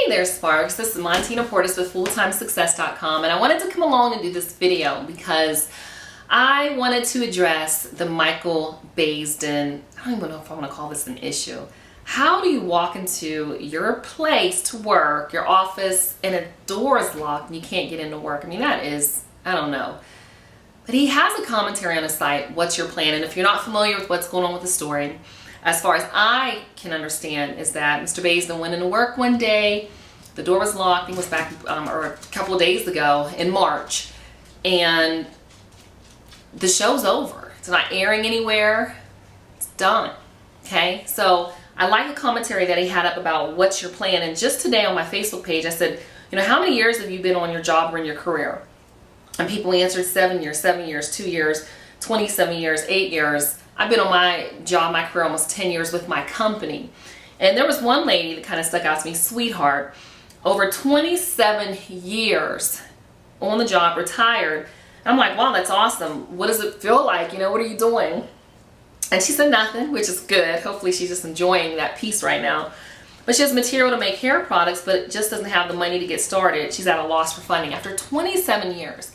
Hey there, Sparks. This is Montina Portis with FullTimeSuccess.com, and I wanted to come along and do this video because I wanted to address the Michael Baisden. I don't even know if I want to call this an issue. How do you walk into your place to work, your office, and a door is locked and you can't get into work? I mean, that is, I don't know. But he has a commentary on his site, What's Your Plan? And if you're not familiar with what's going on with the story, as far as I can understand, is that Mr. Baisden went into work one day, the door was locked, he was back or a couple of days ago in March, and the show's over. It's not airing anywhere. It's done. Okay? So I like the commentary that he had up about what's your plan. And just today on my Facebook page, I said, you know, how many years have you been on your job or in your career? And people answered 7 years, 2 years, 27 years, 8 years. I've been on my job, my career, almost 10 years with my company. And there was one lady that kind of stuck out to me, sweetheart, over 27 years on the job, retired. And I'm like, wow, that's awesome. What does it feel like? You know, what are you doing? And she said nothing, which is good. Hopefully she's just enjoying that peace right now. But she has material to make hair products, but just doesn't have the money to get started. She's at a loss for funding after 27 years.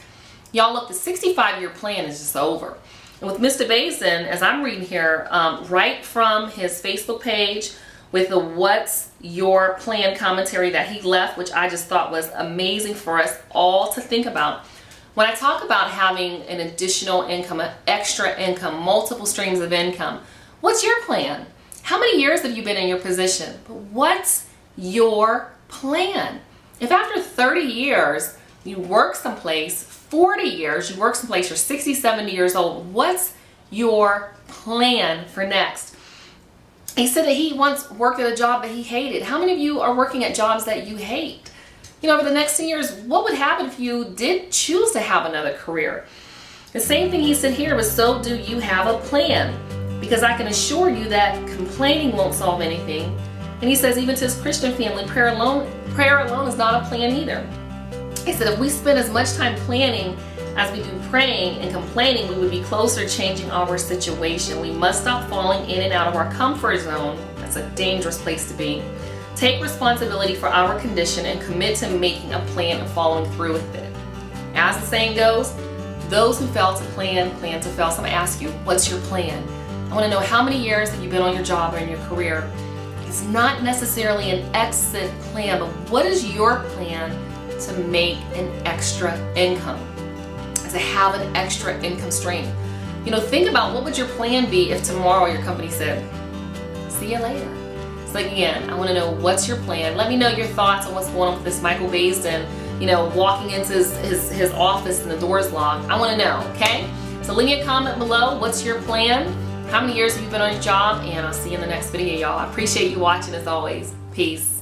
Y'all, look, the 65-year plan is just over. And with Mr. Baisden, as I'm reading here, right from his Facebook page with the What's Your Plan commentary that he left, which I just thought was amazing for us all to think about. When I talk about having an additional income, an extra income, multiple streams of income, what's your plan? How many years have you been in your position? But what's your plan? If after 30 years you work someplace, 40 years, you work someplace, you're 60, 70 years old, what's your plan for next? He said that he once worked at a job that he hated. How many of you are working at jobs that you hate? You know, over the next 10 years, what would happen if you did choose to have another career? The same thing he said here was, so do you have a plan? Because I can assure you that complaining won't solve anything. And he says even to his Christian family, prayer alone is not a plan either. He said if we spend as much time planning as we do praying and complaining, we would be closer to changing our situation. We must stop falling in and out of our comfort zone. That's a dangerous place to be. Take responsibility for our condition and commit to making a plan and following through with it. As the saying goes, those who fail to plan to fail. So I'm going to ask you, what's your plan? I want to know how many years have you been on your job or in your career. It's not necessarily an exit plan, but what is your plan to make an extra income? To have an extra income stream. You know, think about what would your plan be if tomorrow your company said, see you later. So again, I want to know what's your plan. Let me know your thoughts on what's going on with this Michael Baisden, you know, walking into his office and the door's locked. I want to know, okay? So leave me a comment below. What's your plan? How many years have you been on your job? And I'll see you in the next video, y'all. I appreciate you watching as always. Peace.